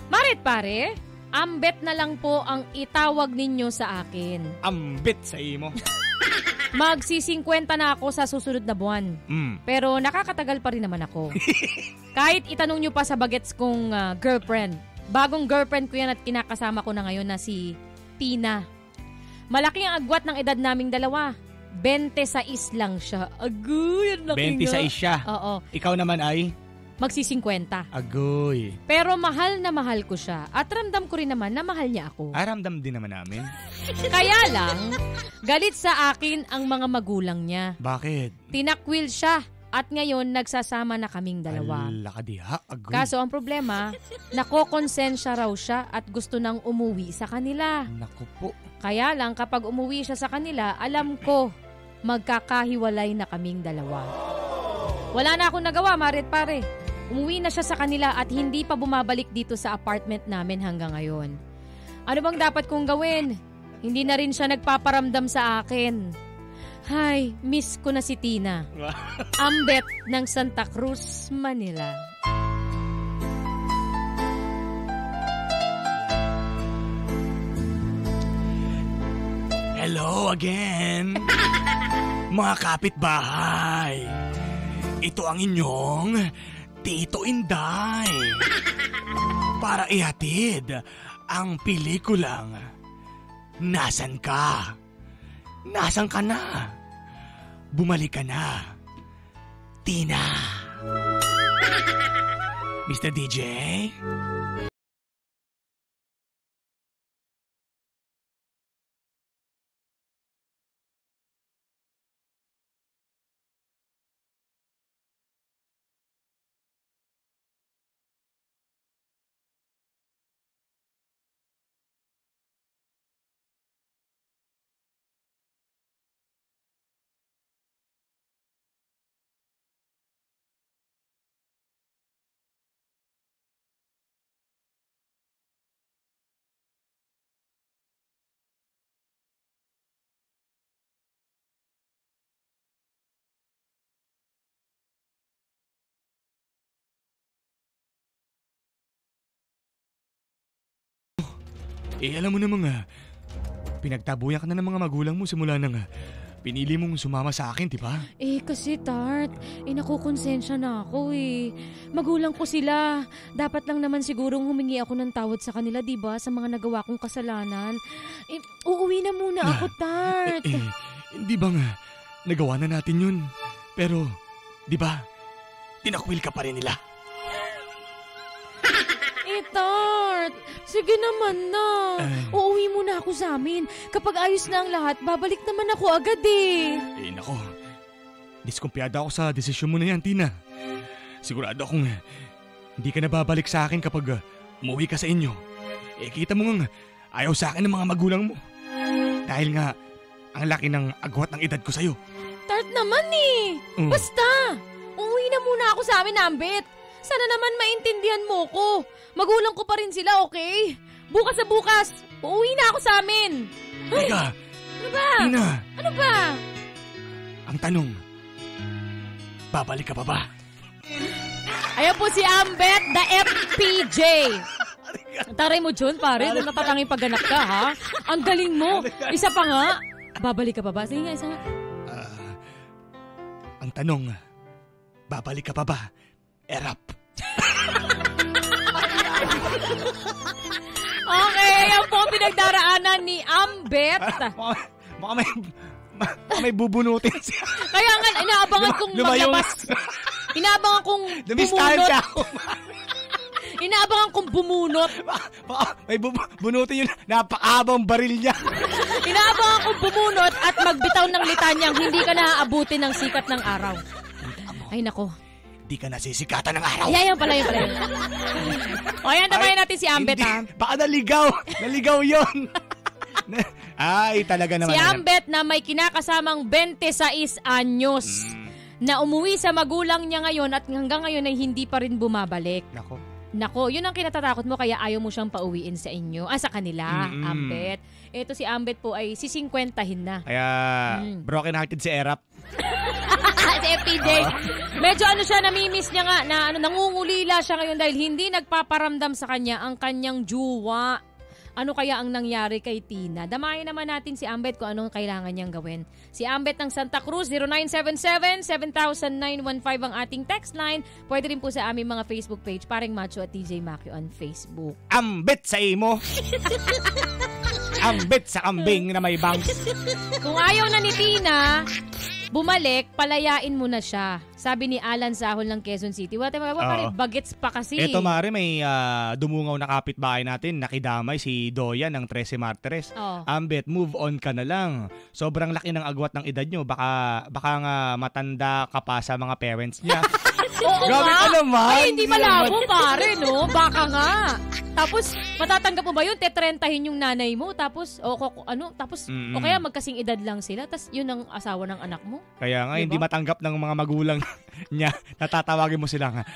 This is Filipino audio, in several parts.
Marit pare, Ambet na lang po ang itawag ninyo sa akin. Ambet sa imo. Magsi-50 na ako sa susunod na buwan. Pero nakakatagal pa rin naman ako. Kahit itanong nyo pa sa bagets kong girlfriend. Bagong girlfriend ko yan at kinakasama ko na ngayon na si Tina. Malaki ang agwat ng edad naming dalawa. 26 lang siya. Agoy, ang laki 26 nga. siya? Oo. Ikaw naman ay? Magsi-50. Agoy. Pero mahal na mahal ko siya. At ramdam ko rin naman na mahal niya ako. Ramdam din naman namin. Kaya lang, galit sa akin ang mga magulang niya. Bakit? Tinakwil siya. At ngayon, nagsasama na kaming dalawa. Alakadiha, agoy. Kaso ang problema, nakokonsensya raw siya at gusto nang umuwi sa kanila. Naku po. Kaya lang, kapag umuwi siya sa kanila, alam ko, magkakahiwalay na kaming dalawa. Wala na akong nagawa, Marit pare. Umuwi na siya sa kanila at hindi pa bumabalik dito sa apartment namin hanggang ngayon. Ano bang dapat kong gawin? Hindi na rin siya nagpaparamdam sa akin. Hay, miss ko na si Tina. Ambet ng Santa Cruz, Manila. Hello again, mga kapitbahay. Ito ang inyong Tito Inday. Para ihatid ang pelikulang Nasaan Ka? Nasaan ka na? Bumalik ka na, Tina. Mr. DJ? Alam mo naman nga, pinagtabuyan ka na ng mga magulang mo simula nang pinili mong sumama sa akin, di ba? Kasi Tart, nakukonsensya na ako Magulang ko sila. Dapat lang naman sigurong humingi ako ng tawad sa kanila, di ba? Sa mga nagawa kong kasalanan. Uuwi na muna ako, Tart. Hindi ba nga, nagawa na natin yun. Pero, di ba, tinakwil ka pa rin nila. Tart, sige naman na. Uuwi muna ako sa amin. Kapag ayos na ang lahat, babalik naman ako agad Nako. Diskumpiyado ako sa desisyon mo na yan, Tina. Sigurado akong hindi ka na babalik sa akin kapag umuwi ka sa inyo. Kita mo nga, ayaw sa akin ng mga magulang mo. Dahil nga, ang laki ng agwat ng edad ko sa'yo. Tart naman Basta, uuwi na muna ako sa amin, Ambet. Sana naman maintindihan mo ko. Magulang ko pa rin sila, okay? Bukas na bukas, uuwi na ako sa amin. Teka, ano ba? Tina. Ano ba? Ang tanong, babalik ka pa ba? Ayan po si Ambet, the FPJ. Taray mo, John, pare. Doon natatanging pagganap ka, ha? Ang galing mo. Isa pa nga. Babalik ka pa ba? Sige nga, isa nga. Ang tanong, babalik ka pa ba? Erap. Okay, yan po ang pinagdaraanan ni Ambet. Baka may bubunutin siya. Kaya nga, inaabangan kong maglabas. Inaabangan kong bumunot. Inaabangan kong bumunot. Baka may bunutin yun. Napakabang baril niya. Inaabangan kong bumunot at magbitaw ng litanyang hindi ka naaabutin ng sikat ng araw. Ay, nako. Di ka nasisikatan ng araw. Yan pala. O yan, tabayan natin si Ambet, ha? Baka naligaw. Naligaw yun. Ay, talaga naman. Si Ambet na may kinakasamang 26 anyos na umuwi sa magulang niya ngayon at hanggang ngayon ay hindi pa rin bumabalik. Nako, yun ang kinatatakot mo kaya ayaw mo siyang pauwiin sa inyo. Sa kanila, Ambet. Ito si Ambet po ay si 50hin na. Kaya broken hearted si Erap. Si FPJ. Medyo siya, namimiss niya nga na nangungulila siya ngayon dahil hindi nagpaparamdam sa kanya ang kanyang jowa. Ano kaya ang nangyari kay Tina? Damayin naman natin si Ambet kung anong kailangan niyang gawin. Si Ambet ng Santa Cruz, 0977-7915 ang ating text line. Pwede rin po sa aming mga Facebook page, Paring Macho at TJ Mackie on Facebook. Ambet sa imo! Ambet sa kambing na may bangs. Kung ayaw na ni Tina bumalik, palayain mo na siya. Sabi ni Alan Sahol ng Quezon City. Wala tayo bagets pa kasi. Eto Mare, may dumungaw na kapitbahay natin, nakidamay si Doya ng 13 Martires. Ambet, move on ka na lang. Sobrang laki ng agwat ng edad nyo. Baka nga matanda ka pa sa mga parents niya. Oo Grabe nga. ka naman. Ay, hindi malabo pare, no? Baka nga. Tapos, matatanggap mo ba yun? Tetrentahin yung nanay mo. Tapos, o kaya magkasing edad lang sila. Tapos, yun ang asawa ng anak mo. Kaya nga, diba? hindi matanggap ng mga magulang niya. Natatawagin mo sila nga.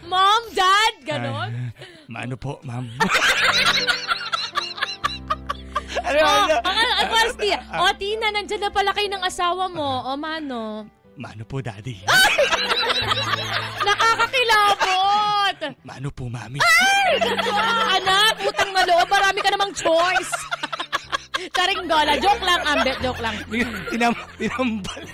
Mom, Dad, ganon. Maano po, ma'am? Tina, nandyan na pala kayo ng asawa mo. O, mano? Mano po, daddy? Nakakakilabot! Mano po, mami? Anak, utang na loob. Marami ka namang choice. Taringgola. Joke lang, Ambet. Joke lang. Tinambal.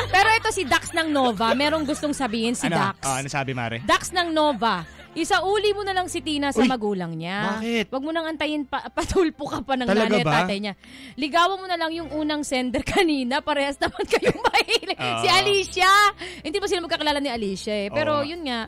Pero ito si Dax ng Nova. Merong gustong sabihin si Dax. Ano sabi, Mare? Dax ng Nova. Isauli mo na lang si Tina sa magulang niya. Bakit? Huwag mo nang antayin patulpo ka pa ng Talaga nanay at ba? tatay niya. Ligawan mo na lang yung unang sender kanina. Parehas naman kayong mahilig. Si Alicia. Hindi pa sila magkakilala ni Alicia eh. Pero yun nga,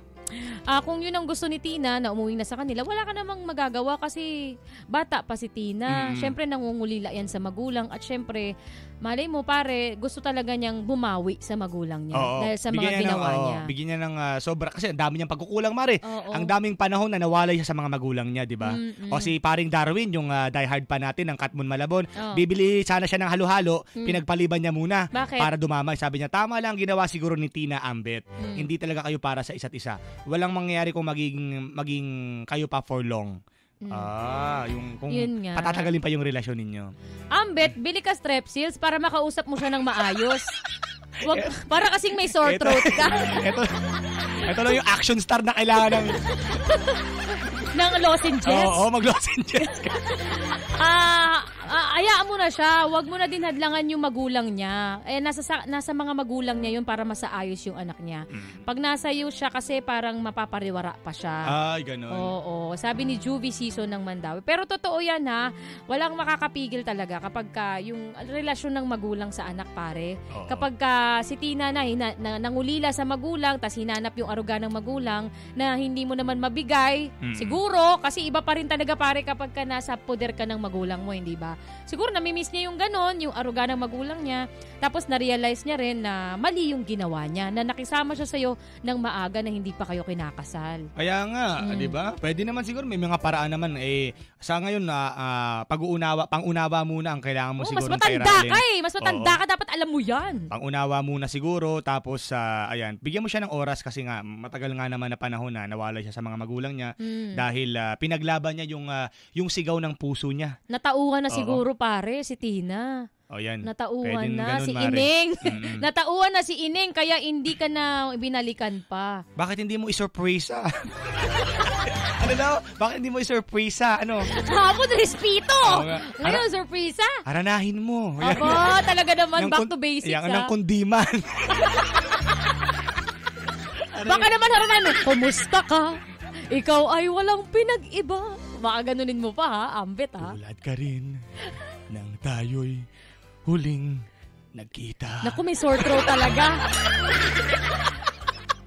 kung yun ang gusto ni Tina na umuwi na sa kanila, wala ka namang magagawa kasi bata pa si Tina. Siyempre nangungulila yan sa magulang at siyempre, malay mo pare, gusto talaga niyang bumawi sa magulang niya dahil sa mga ginawa niya. Bigyan niya ng sobra kasi ang dami niyang pagkukulang, Mare. Ang daming panahon na nawala siya sa mga magulang niya, di ba? O si paring Darwin, yung diehard pa natin ng Katmon Malabon, bibili sana siya ng halo-halo, pinagpaliban niya muna. Bakit? Para dumamay. Sabi niya, tama lang ginawa siguro ni Tina, Ambet. Hindi talaga kayo para sa isa't isa. Walang mangyayari kung maging kayo pa for long. Yung kung patatagalin pa yung relasyon ninyo. Ambet, bili ka strepsils para makausap mo siya ng maayos. Para kasing may sore throat ka. Ito lang yung action star na kailangan ng lozenges. Oo, mag-lozenges ka. Hayaan mo na siya. Huwag mo na din hadlangan yung magulang niya. Nasa mga magulang niya yun para masaayos yung anak niya. Pag nasa iyo siya kasi parang mapapariwara pa siya. Ay, ganun. Oo. Sabi ni Juvie Season ng Mandawi. Pero totoo yan ha. Walang makakapigil talaga kapag yung relasyon ng magulang sa anak pare. Kapag si Tina nangulila sa magulang tas hinanap yung aruga ng magulang na hindi mo naman mabigay, siguro kasi iba pa rin talaga pare kapag nasa poder ka ng magulang mo, hindi ba? Siguro namimiss niya yung ganon, yung aruga ng magulang niya. Tapos na-realize niya rin na mali yung ginawa niya, na nakisama siya sa'yo ng maaga na hindi pa kayo kinakasal. Kaya nga, di ba? Pwede naman siguro, may mga paraan naman. Sa ngayon, pang-unawa muna ang kailangan mo siguro. Mas matanda ka eh. Mas matanda ka, dapat alam mo yan. Pang-unawa muna siguro, tapos, bigyan mo siya ng oras kasi nga, matagal nga naman na panahon na nawala siya sa mga magulang niya dahil pinaglaban niya yung sigaw ng puso niya. Natauhan na siguro pare si Tina. Yan. Natauhan na ganun, si Mare. Ining. Natauhan na si Ining kaya hindi ka na binalikan pa. Bakit hindi mo isurprise? Ano daw? Bakit hindi mo isurprise? Ano? Hapon, respeto! Ngayon, surprise? Aranahin mo. Aba, talaga naman, back to basics. Yan ng kundiman. Baka naman haranan, kumusta ka? Ikaw ay walang pinag-iba. Baka ganunin mo pa ha, Ambet ha. Tulad ka rin nang tayo'y huling nagkita. Naku, may sore throat talaga.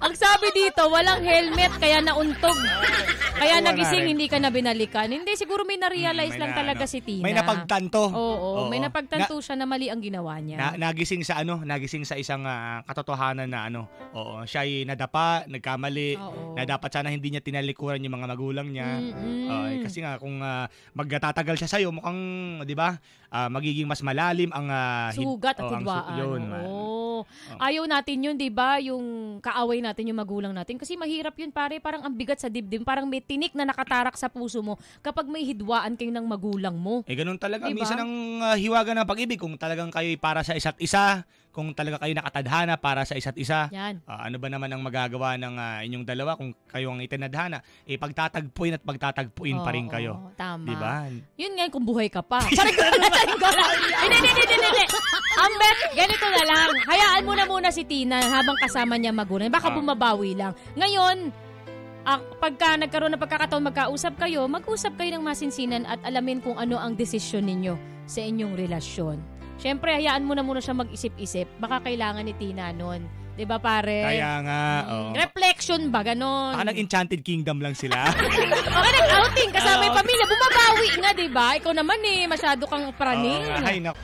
Ang sabi dito, walang helmet kaya nauntog. Kaya nagising, hindi ka na binalikan. Hindi, siguro may na-realize lang talaga si Tina. May napagtanto. Oo. May napagtanto siya na mali ang ginawa niya. Nagising sa isang katotohanan na siya ay nadapa, nagkamali, na dapat sana hindi niya tinalikuran yung mga magulang niya. Kasi nga kung magtatagal siya sa'yo, mukhang, di ba, magiging mas malalim ang sugat at hidwaan. Yun. mo. Ayaw natin yun, di ba? Yung kaaway natin, yung magulang natin. Kasi mahirap yun, pare. Parang ang bigat sa dibdib. Parang may tinik na nakatarak sa puso mo kapag may hidwaan kayo ng magulang mo. Ganun talaga. Diba? Minsan ang hiwaga ng pag-ibig, kung talagang kayo para sa isa't isa, kung talaga kayo nakatadhana para sa isa't isa, ano ba naman ang magagawa ng inyong dalawa kung kayo ang itinadhana? Pagtatagpuin at pagtatagpuin pa rin kayo. Tama. Diba? Yun nga kung buhay ka pa. Hindi. Ambet, ganito na lang. Hayaan mo na muna si Tina habang kasama niya magulang. Baka bumabawi lang. Ngayon, pagka nagkaroon ng pagkakataon mag-usap kayo ng masinsinan at alamin kung ano ang desisyon ninyo sa inyong relasyon. Siyempre, hayaan mo na muna siya mag-isip-isip. Baka kailangan ni Tina nun. Diba, pare? Kaya nga. Reflection ba, ganon? Baka nag-Enchanted Kingdom lang sila. Baka nag-outing kasama yung pamilya. Bumabawi nga, diba? Ikaw naman masyado kang praning. Ay, naku.